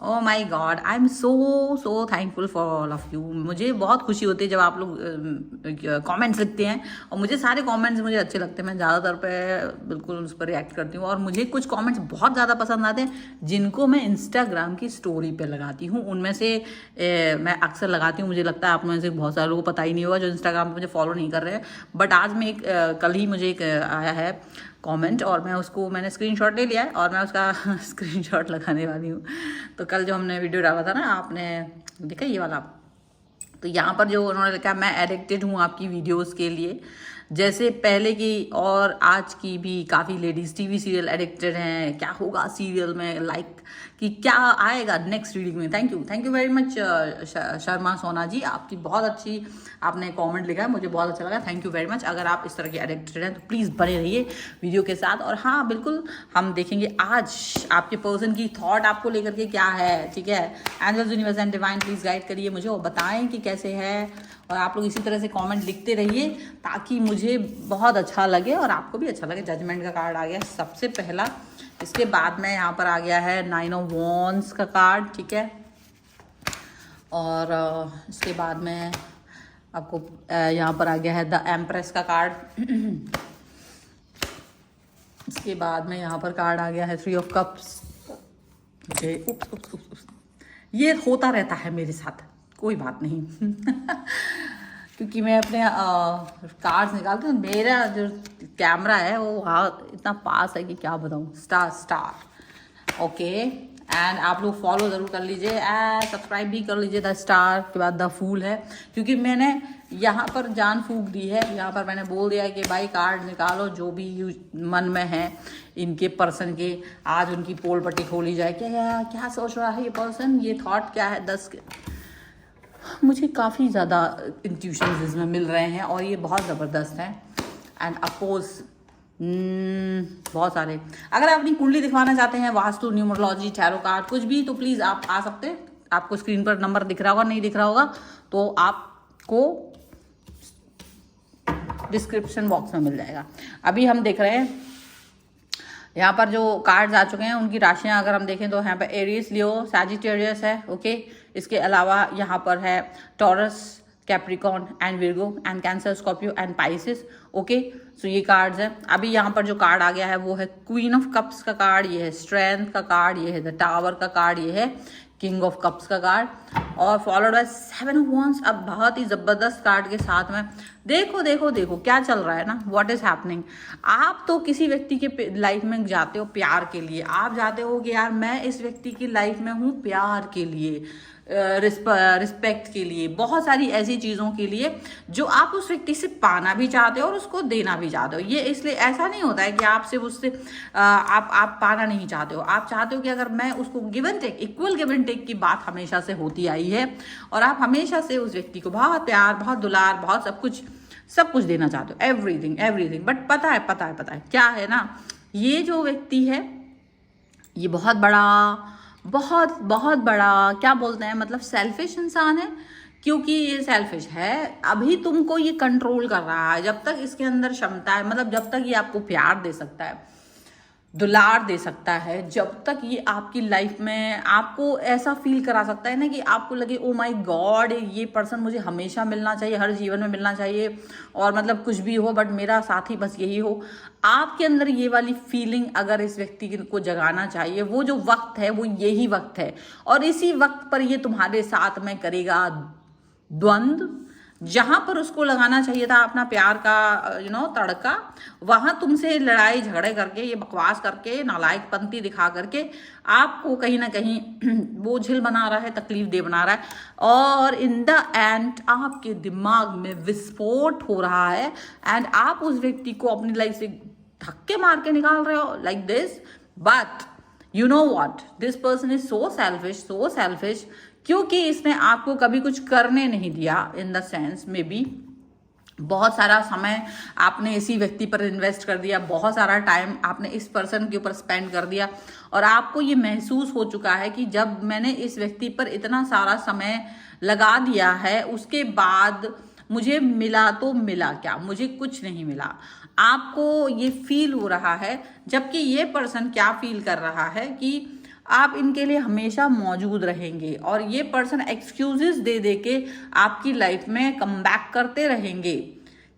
O my God, I am so so thankful for all of you. मुझे बहुत खुशी होती है जब आप लोग कमेंट्स लिखते हैं, और मुझे सारे कमेंट्स मुझे अच्छे लगते हैं। मैं ज़्यादातर पे बिल्कुल उस पर रिएक्ट करती हूँ, और मुझे कुछ कमेंट्स बहुत ज़्यादा पसंद आते हैं जिनको मैं इंस्टाग्राम की स्टोरी पे लगाती हूँ। उनमें से मैं अक्सर लगाती हूँ। मुझे लगता है आप में से बहुत सारे लोगों को पता ही नहीं होगा जो इंस्टाग्राम पर मुझे फॉलो नहीं कर रहे हैं। बट आज मैं कल ही मुझे एक आया है कमेंट, और मैंने स्क्रीनशॉट ले लिया है, और मैं उसका स्क्रीनशॉट लगाने वाली हूँ। तो कल जो हमने वीडियो डाला था ना, आपने देखा ये वाला? तो यहाँ पर जो उन्होंने लिखा, मैं एडिक्टेड हूँ आपकी वीडियोस के लिए, जैसे पहले की और आज की भी काफ़ी लेडीज़ टीवी सीरियल एडिक्टेड हैं। क्या होगा सीरियल में, लाइक कि क्या आएगा नेक्स्ट रीडिंग में। Thank you very much Sharma सोना जी, आपकी बहुत अच्छी आपने कमेंट लिखा है, मुझे बहुत अच्छा लगा। Thank you very much. अगर आप इस तरह के एडिक्टेड हैं तो प्लीज़ बने रहिए वीडियो के साथ। और हाँ, बिल्कुल हम देखेंगे आज आपके पर्सन की थॉट आपको लेकर के क्या है, ठीक है। Angels, universe and divine please guide करिए मुझे और बताएं कि कैसे है। और आप लोग इसी तरह से कमेंट लिखते रहिए ताकि मुझे बहुत अच्छा लगे और आपको भी अच्छा लगे। जजमेंट का कार्ड आ गया सबसे पहला। इसके बाद में यहाँ पर आ गया है 9 ऑफ वॉन्ड्स का कार्ड, ठीक है। और इसके बाद में आपको यहाँ पर आ गया है द एम्प्रेस का कार्ड। इसके बाद में यहाँ पर कार्ड आ गया है 3 ऑफ कप्स। ये होता रहता है मेरे साथ, कोई बात नहीं। क्योंकि मैं अपने कार्ड्स निकालती हूँ, मेरा जो कैमरा है वो वहाँ इतना पास है कि क्या बताऊँ। Star okay. एंड आप लोग फॉलो ज़रूर कर लीजिए एंड सब्सक्राइब भी कर लीजिए। द स्टार के बाद द फूल है, क्योंकि मैंने यहाँ पर जान फूंक दी है। यहाँ पर मैंने बोल दिया है कि भाई कार्ड निकालो जो भी मन में है इनके पर्सन के। आज उनकी पोल पट्टी खोली जाए, क्या क्या सोच रहा है ये पर्सन, ये थॉट क्या है। 10 मुझे काफ़ी ज़्यादा इंट्यूशंस इसमें मिल रहे हैं और ये बहुत ज़बरदस्त हैं। एंड अपोज बहुत सारे। अगर आप अपनी कुंडली दिखवाना चाहते हैं, वास्तु, न्यूमरोलॉजी, टैरो कार्ड, कुछ भी, तो प्लीज़ आप आ सकते हैं। आपको स्क्रीन पर नंबर दिख रहा होगा, नहीं दिख रहा होगा तो आपको डिस्क्रिप्शन बॉक्स में मिल जाएगा। अभी हम देख रहे हैं यहाँ पर जो कार्ड्स आ चुके हैं उनकी राशियाँ अगर हम देखें तो यहाँ पर एरीज, लियो, सैजिटेरियस है, ओके। इसके अलावा यहाँ पर है Taurus, Capricorn and Virgo and Cancer, Scorpio and Pisces, okay. So ये कार्ड्स हैं। अभी यहाँ पर जो कार्ड आ गया है वो है क्वीन ऑफ कप्स का कार्ड, ये है स्ट्रेंथ का कार्ड, ये है द टावर का कार्ड, ये है किंग ऑफ कप्स का कार्ड, और फॉलोड बाय 7 ऑफ वॉन्ड्स। अब बहुत ही ज़बरदस्त कार्ड के साथ में देखो देखो देखो क्या चल रहा है ना, व्हाट इज़ हैपनिंग। आप तो किसी व्यक्ति के लाइफ में जाते हो प्यार के लिए, आप जाते हो कि यार मैं इस व्यक्ति की लाइफ में हूँ प्यार के लिए, रिस्पेक्ट के लिए, बहुत सारी ऐसी चीज़ों के लिए जो आप उस व्यक्ति से पाना भी चाहते हो और उसको देना भी चाहते हो। ये इसलिए ऐसा नहीं होता है कि आप सिर्फ उससे आप पाना नहीं चाहते हो, आप चाहते हो कि अगर मैं उसको give and take, equal give and take की बात हमेशा से होती आई है, और आप हमेशा से उस व्यक्ति को बहुत प्यार, बहुत दुलार, बहुत सब कुछ देना चाहते हो, एवरीथिंग। बट पता है क्या है ना, ये जो व्यक्ति है ये बहुत बड़ा क्या बोलते हैं, मतलब सेल्फिश इंसान है। क्योंकि ये सेल्फिश है, अभी तुमको ये कंट्रोल कर रहा है। जब तक इसके अंदर क्षमता है, मतलब जब तक ये आपको प्यार दे सकता है, दुलार दे सकता है, जब तक ये आपकी लाइफ में आपको ऐसा फील करा सकता है ना कि आपको लगे ओ माय गॉड ये पर्सन मुझे हमेशा मिलना चाहिए, हर जीवन में मिलना चाहिए, और मतलब कुछ भी हो बट मेरा साथी बस यही हो। आपके अंदर ये वाली फीलिंग अगर इस व्यक्ति को जगाना चाहिए, वो जो वक्त है वो यही वक्त है, और इसी वक्त पर ये तुम्हारे साथ में करेगा द्वंद्व। जहां पर उसको लगाना चाहिए था अपना प्यार का तड़का, वहां तुमसे लड़ाई झगड़े करके, ये बकवास करके, नालायकपंती दिखा करके आपको कहीं ना कहीं बोझिल बना रहा है, तकलीफ दे बना रहा है, और इन द एंड आपके दिमाग में विस्फोट हो रहा है एंड आप उस व्यक्ति को अपनी लाइफ से धक्के मार के निकाल रहे हो like this. But you know what, this person is so selfish, क्योंकि इसने आपको कभी कुछ करने नहीं दिया। इन द सेंस में भी बहुत सारा समय आपने इसी व्यक्ति पर इन्वेस्ट कर दिया, बहुत सारा टाइम आपने इस पर्सन के ऊपर स्पेंड कर दिया, और आपको ये महसूस हो चुका है कि जब मैंने इस व्यक्ति पर इतना सारा समय लगा दिया है उसके बाद मुझे मिला तो मिला क्या, मुझे कुछ नहीं मिला। आपको ये फील हो रहा है, जबकि ये पर्सन क्या फील कर रहा है कि आप इनके लिए हमेशा मौजूद रहेंगे और ये पर्सन एक्सक्यूजेस दे दे के आपकी लाइफ में कमबैक करते रहेंगे,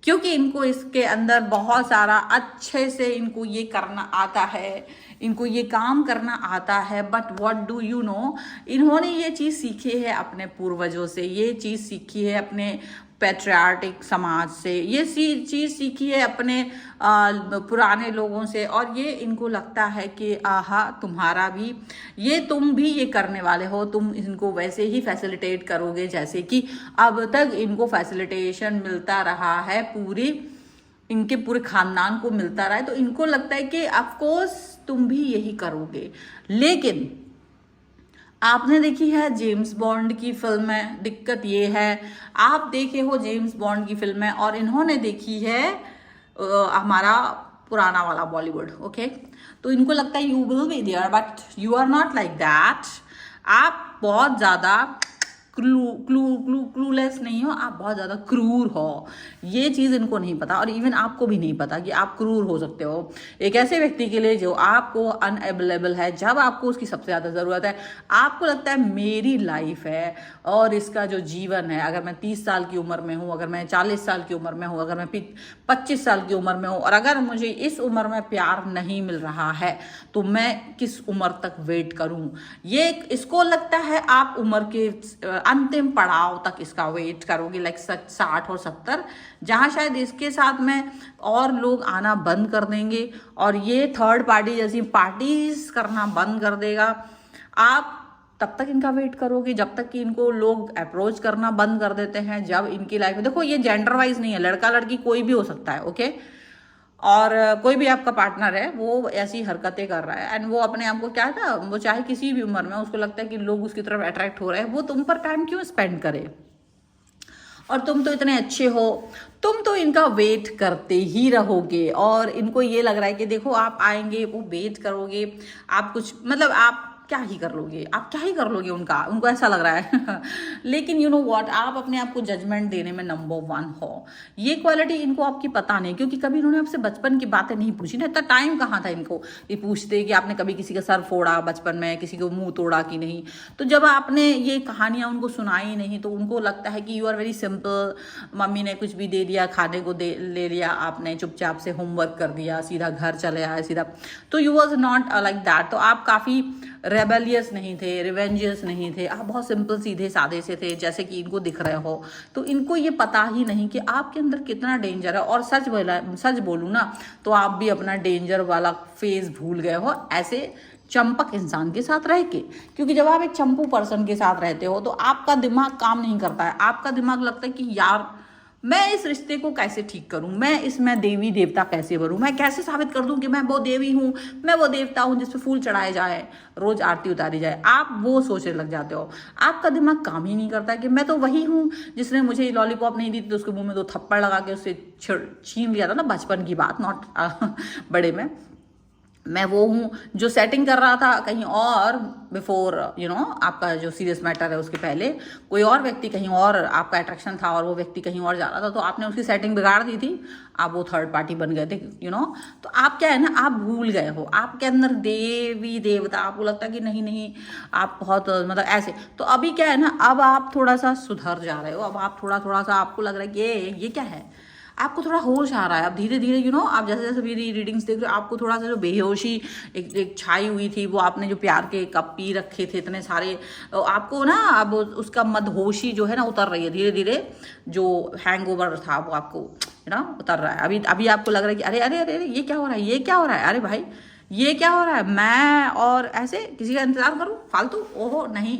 क्योंकि इनको इसके अंदर बहुत सारा अच्छे से इनको ये करना आता है, इनको ये काम करना आता है। But what do you know, इन्होंने ये चीज़ सीखी है अपने पूर्वजों से, ये चीज़ सीखी है अपने पैट्रियार्टिक समाज से, ये चीज़ सीखी है अपने पुराने लोगों से, और ये इनको लगता है कि आहा तुम्हारा भी ये, तुम भी ये करने वाले हो, तुम इनको वैसे ही फैसिलिटेट करोगे जैसे कि अब तक इनको फैसिलिटेशन मिलता रहा है, इनके पूरे खानदान को मिलता रहा है। तो इनको लगता है कि ऑफ कोर्स तुम भी यही करोगे। लेकिन आपने देखी है जेम्स बॉन्ड की फिल्में, दिक्कत ये है आप देखे हो जेम्स बॉन्ड की फिल्में और इन्होंने देखी है हमारा पुराना वाला बॉलीवुड, ओके। तो इनको लगता है you will be there, but you are not like that. आप बहुत ज़्यादा क्लूलेस नहीं हो, आप बहुत ज़्यादा क्रूर हो। ये चीज़ इनको नहीं पता, और इवन आपको भी नहीं पता कि आप क्रूर हो सकते हो एक ऐसे व्यक्ति के लिए जो आपको अनअवेलेबल है जब आपको उसकी सबसे ज़्यादा ज़रूरत है। आपको लगता है मेरी लाइफ है और इसका जो जीवन है, अगर मैं 30 साल की उम्र में हूँ, अगर मैं 40 साल की उम्र में हूँ, अगर मैं 25 साल की उम्र में हूँ, और अगर मुझे इस उम्र में प्यार नहीं मिल रहा है तो मैं किस उम्र तक वेट करूँ। ये इसको लगता है आप उम्र के अंतिम पड़ाव तक इसका वेट करोगे, लाइक 60 और 70, जहाँ शायद इसके साथ में और लोग आना बंद कर देंगे और ये थर्ड पार्टी जैसी पार्टीज करना बंद कर देगा। आप तब तक इनका वेट करोगे जब तक कि इनको लोग अप्रोच करना बंद कर देते हैं। जब इनकी लाइफ में, देखो ये जेंडर वाइज नहीं है, लड़का लड़की कोई भी हो सकता है, ओके। और कोई भी आपका पार्टनर है वो ऐसी हरकतें कर रहा है एंड वो अपने आप को क्या था, वो चाहे किसी भी उम्र में, उसको लगता है कि लोग उसकी तरफ अट्रैक्ट हो रहे हैं, वो तुम पर टाइम क्यों स्पेंड करे, और तुम तो इतने अच्छे हो, तुम तो इनका वेट करते ही रहोगे। और इनको ये लग रहा है कि देखो आप आएंगे, वो वेट करोगे, आप कुछ मतलब आप क्या ही कर लोगे, आप क्या ही कर लोगे उनको ऐसा लग रहा है लेकिन यू नो व्हाट, आप अपने आप को जजमेंट देने में नंबर 1 हो। ये क्वालिटी इनको आपकी पता नहीं, क्योंकि कभी इन्होंने आपसे बचपन की बातें नहीं पूछी ना, इतना टाइम कहाँ था इनको ये पूछते कि आपने कभी किसी का सर फोड़ा बचपन में, किसी को मुंह तोड़ा कि नहीं। तो जब आपने ये कहानियां उनको सुनाई नहीं तो उनको लगता है कि you are very simple, mummy ने कुछ भी दे दिया, खाने को ले लिया, आपने चुपचाप से होमवर्क कर दिया, सीधा घर चले आए सीधा। तो you was not like that. तो आप काफ़ी रेबेलियस नहीं थे, रिवेंजियस नहीं थे, आप बहुत सिंपल सीधे सादे से थे जैसे कि इनको दिख रहे हो। तो इनको ये पता ही नहीं कि आपके अंदर कितना डेंजर है। और सच बोलूँ ना तो आप भी अपना डेंजर वाला फेज भूल गए हो ऐसे चंपक इंसान के साथ रह के। क्योंकि जब आप एक चंपू पर्सन के साथ रहते हो तो आपका दिमाग काम नहीं करता है। आपका दिमाग लगता है कि यार मैं इस रिश्ते को कैसे ठीक करूं, मैं इसमें देवी देवता कैसे बनूं, मैं कैसे साबित कर दूं कि मैं वो देवी हूं, मैं वो देवता हूं जिस पे फूल चढ़ाए जाए, रोज आरती उतारी जाए। आप वो सोचने लग जाते हो। आपका दिमाग काम ही नहीं करता कि मैं तो वही हूं जिसने मुझे लॉलीपॉप नहीं दी थी तो उसके मुंह में 2 थप्पड़ लगा के उससे छीन लिया था ना, बचपन की बात, नॉट बड़े में। मैं वो हूँ जो सेटिंग कर रहा था कहीं और, बिफोर यू नो आपका जो सीरियस मैटर है उसके पहले कोई और व्यक्ति कहीं और, आपका अट्रैक्शन था और वो व्यक्ति कहीं और जा रहा था, तो आपने उसकी सेटिंग बिगाड़ दी थी, आप वो थर्ड पार्टी बन गए थे, यू नो। तो आप क्या है ना, आप भूल गए हो, आपके अंदर देवी देवता, आपको लगता है कि नहीं नहीं आप बहुत मतलब ऐसे। तो अभी क्या है ना, अब आप थोड़ा सा सुधर जा रहे हो, अब आप थोड़ा सा आपको लग रहा है कि ये क्या है, आपको थोड़ा होश आ रहा है। अब धीरे धीरे यू नो आप जैसे जैसे मेरी रीडिंग्स देख रहे हो, आपको थोड़ा सा जो बेहोशी एक छाई हुई थी, वो आपने जो प्यार के कप पी रखे थे इतने सारे, आपको ना अब उसका मदहोशी जो है ना उतर रही है धीरे धीरे। जो हैंगओवर था वो आपको ना उतर रहा है। अभी आपको लग रहा है कि अरे अरे अरे ये क्या हो रहा है, ये क्या हो रहा है, अरे भाई ये क्या हो रहा है, मैं और ऐसे किसी का इंतजार करूँ फालतू, ओहो नहीं,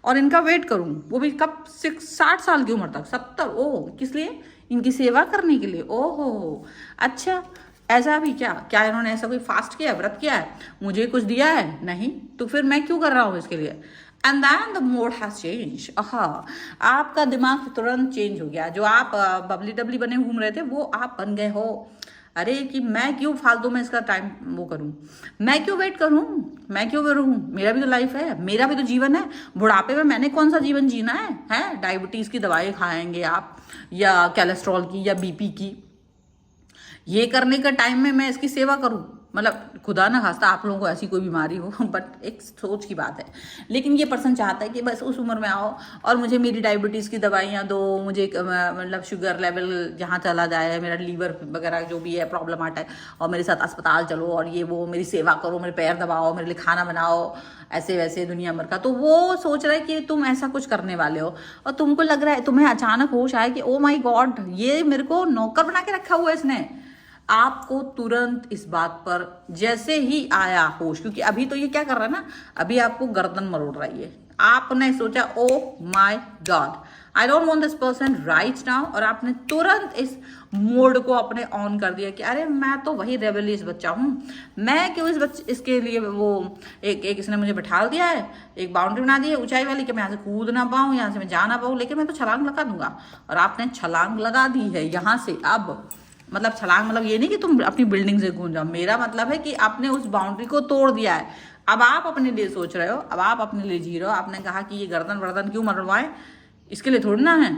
और इनका वेट करूँ, वो भी कब 60 साल की उम्र तक, 70, ओह किस लिए, इनकी सेवा करने के लिए। ओहो अच्छा, ऐसा भी क्या इन्होंने ऐसा कोई फास्ट किया, व्रत किया है, मुझे कुछ दिया है नहीं, तो फिर मैं क्यों कर रहा हूँ इसके लिए। And then the mode has change. आपका दिमाग तुरंत चेंज हो गया। जो आप बबली डबली बने घूम रहे थे वो आप बन गए हो, अरे कि मैं क्यों फालतू में इसका टाइम वो करूं, मैं क्यों वेट करूं, मैं क्यों रहूं, मेरा भी तो लाइफ है, मेरा भी तो जीवन है। बुढ़ापे में मैंने कौन सा जीवन जीना है? डायबिटीज़ की दवाई खाएंगे आप, या कोलेस्ट्रॉल की, या बीपी की। ये करने का टाइम में मैं इसकी सेवा करूं, मतलब खुदा ना खास्ता आप लोगों को ऐसी कोई बीमारी हो, बट एक सोच की बात है। लेकिन ये पर्सन चाहता है कि बस उस उम्र में आओ और मुझे मेरी डायबिटीज़ की दवाइयाँ दो, मुझे मतलब शुगर लेवल जहाँ चला जाए, मेरा लीवर वगैरह जो भी है प्रॉब्लम आता है, और मेरे साथ अस्पताल चलो और ये वो, मेरी सेवा करो, मेरे पैर दबाओ, मेरे लिए खाना बनाओ, ऐसे वैसे दुनिया भर का। तो वो सोच रहा है कि तुम ऐसा कुछ करने वाले हो, और तुमको लग रहा है, तुम्हें अचानक होश आया कि ओ माय गॉड, ये मेरे को नौकर बना के रखा हुआ है इसने। आपको तुरंत इस बात पर जैसे ही आया होश, क्योंकि अभी तो ये क्या कर रहा है ना, अभी आपको गर्दन मरोड़ रही है, आपने सोचा oh my God I don't want this person right now, और आपने तुरंत इस मोड को अपने ऑन कर दिया कि अरे मैं तो वही रेबेलियस बच्चा हूँ, मैं क्यों इसके लिए वो एक इसने मुझे बैठा दिया है, एक बाउंड्री बना दी है ऊंचाई वाली कि मैं यहाँ से कूद ना पाऊँ, यहाँ से मैं जा ना पाऊँ, लेकिन मैं तो छलांग लगा दूंगा। और आपने छलांग लगा दी है यहाँ से। अब मतलब छलांग मतलब ये नहीं कि तुम अपनी बिल्डिंग से कूद जाओ, मेरा मतलब है कि आपने उस बाउंड्री को तोड़ दिया है। अब आप अपने लिए सोच रहे हो, अब आप अपने लिए जी रहे हो। आपने कहा कि ये गर्दन वर्दन क्यों मरवाए, इसके लिए थोड़ी ना है।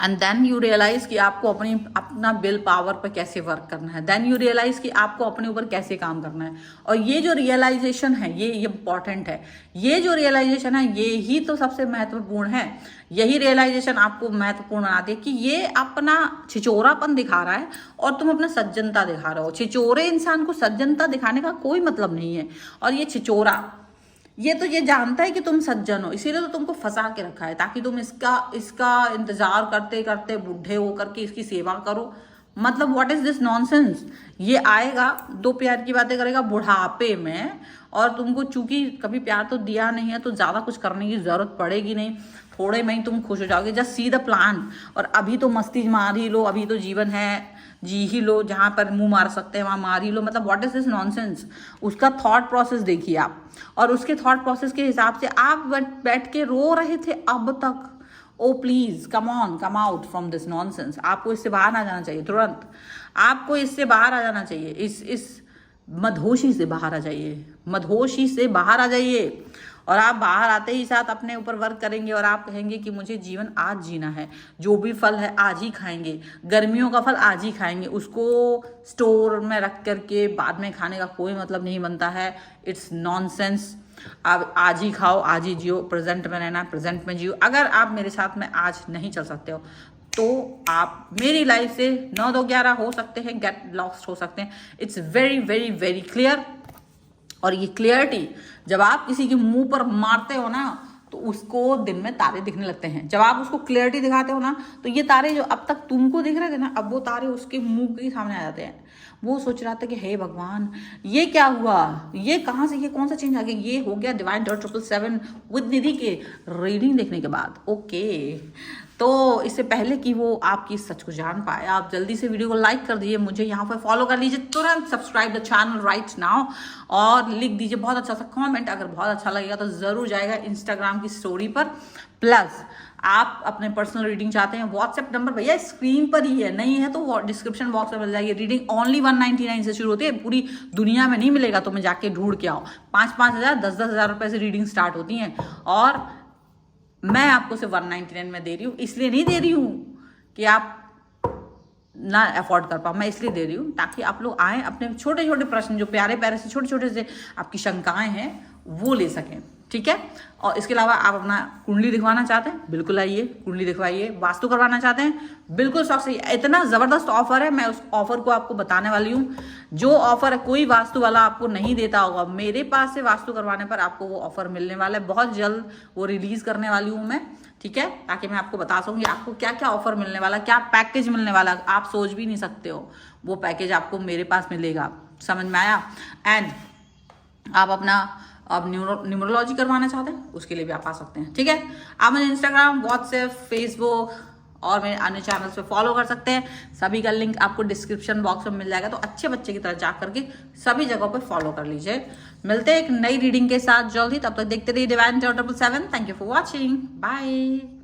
एंड देन यू रियलाइज कि आपको अपना विल पावर पर कैसे वर्क करना है, देन यू रियलाइज कि आपको अपने ऊपर कैसे काम करना है। और ये जो रियलाइजेशन है ये इंपॉर्टेंट है, ये जो रियलाइजेशन है ये ही तो सबसे महत्वपूर्ण है। यही रियलाइजेशन आपको महत्वपूर्ण बनाती है कि ये अपना छिचोरापन दिखा रहा है और तुम अपना सज्जनता दिखा रहे हो। छिचोरे इंसान को सज्जनता दिखाने का कोई मतलब नहीं है, और ये छिचोरा ये तो ये जानता है कि तुम सज्जन हो, इसीलिए तो तुमको फंसा के रखा है, ताकि तुम इसका इंतजार करते करते बूढ़े होकर के इसकी सेवा करो। मतलब व्हाट इज दिस नॉनसेंस। ये आएगा, दो प्यार की बातें करेगा बुढ़ापे में, और तुमको चूंकि कभी प्यार तो दिया नहीं है तो ज्यादा कुछ करने की जरूरत पड़ेगी नहीं, थोड़े में ही तुम खुश हो जाओगे। Just see the plan. और अभी तो मस्ती मार ही लो, अभी तो जीवन है, जी ही लो, जहां पर मुंह मार सकते हैं वहां मार ही लो। मतलब व्हाट इज दिस नॉनसेंस। उसका थॉट प्रोसेस देखिए आप, और उसके थॉट प्रोसेस के हिसाब से आप बैठ के रो रहे थे अब तक। Oh please come on, come out from this nonsense. आपको इससे बाहर आ जाना चाहिए तुरंत, आपको इससे बाहर आ जाना चाहिए, इस मदहोशी से बाहर आ जाइए, मदहोशी से बाहर आ जाइए। और आप बाहर आते ही साथ अपने ऊपर वर्क करेंगे, और आप कहेंगे कि मुझे जीवन आज जीना है, जो भी फल है आज ही खाएंगे, गर्मियों का फल आज ही खाएंगे, उसको स्टोर में रख करके बाद में खाने का कोई मतलब नहीं बनता है। It's nonsense. आप आज ही खाओ, आज ही जियो, प्रेजेंट में रहना, प्रेजेंट में जियो। अगर आप मेरे साथ में आज नहीं चल सकते हो तो आप मेरी लाइफ से 9-2-11 हो सकते हैं, गेट लॉस्ट हो सकते हैं। It's very very very clear. और ये क्लियरिटी जब आप किसी के मुंह पर मारते हो ना तो उसको दिन में तारे दिखने लगते हैं। जब आप उसको क्लियरिटी दिखाते हो ना तो ये तारे जो अब तक तुमको दिख रहे थे ना, अब वो तारे उसके मुंह के सामने आ जाते हैं। वो सोच रहा था कि हे भगवान ये क्या हुआ, ये कहाँ से, ये कौन सा चेंज आ गया। ये हो गया डिवाइन डॉट 777 विद निधि के रीडिंग देखने के बाद। ओके, तो इससे पहले कि वो आपकी सच को जान पाए, आप जल्दी से वीडियो को लाइक कर दीजिए, मुझे यहाँ पर फॉलो कर लीजिए, तुरंत subscribe the channel right now, और लिख दीजिए बहुत अच्छा सा कमेंट। अगर बहुत अच्छा लगेगा तो ज़रूर जाएगा इंस्टाग्राम की स्टोरी पर। प्लस आप अपने पर्सनल रीडिंग चाहते हैं, व्हाट्सएप नंबर भैया स्क्रीन पर ही है, नहीं है तो डिस्क्रिप्शन बॉक्स में मिल जाएगी। रीडिंग ओनली 199 से शुरू होती है, पूरी दुनिया में नहीं मिलेगा, तो मैं जाके ढूंढ के आओ। 5-5 हज़ार 10-10 हज़ार रुपये से रीडिंग स्टार्ट होती हैं, और मैं आपको सिर्फ 199 में दे रही हूँ। इसलिए नहीं दे रही हूँ कि आप ना अफोर्ड कर पाओ, मैं इसलिए दे रही हूँ ताकि आप लोग आएँ, अपने छोटे छोटे प्रश्न जो प्यारे प्यारे से छोटे छोटे से आपकी शंकाएं हैं वो ले सकें, ठीक है। और इसके अलावा आप अपना कुंडली दिखवाना चाहते हैं, बिल्कुल आइए, कुंडली दिखवाइए। वास्तु करवाना चाहते हैं, बिल्कुल शौक से। इतना ज़बरदस्त ऑफर है, मैं उस ऑफर को आपको बताने वाली हूँ। जो ऑफर है कोई वास्तु वाला आपको नहीं देता होगा, मेरे पास से वास्तु करवाने पर आपको वो ऑफर मिलने वाला है। बहुत जल्द वो रिलीज करने वाली हूँ मैं, ठीक है, ताकि मैं आपको बता सकूँ आपको क्या क्या ऑफर मिलने वाला, क्या पैकेज मिलने वाला, आप सोच भी नहीं सकते हो। वो पैकेज आपको मेरे पास मिलेगा, समझ में आया। एंड आप अपना न्यूमरोलॉजी करवाना चाहते हैं, उसके लिए भी आप आ सकते हैं, ठीक है। आप मुझे इंस्टाग्राम, व्हाट्सएप, फेसबुक और मेरे अन्य चैनल्स पे फॉलो कर सकते हैं। सभी का लिंक आपको डिस्क्रिप्शन बॉक्स में मिल जाएगा, तो अच्छे बच्चे की तरह जा करके सभी जगहों पे फॉलो कर लीजिए। मिलते हैं एक नई रीडिंग के साथ जल्दी, तब तक देखते रहिए divine 777। Thank you for watching, bye.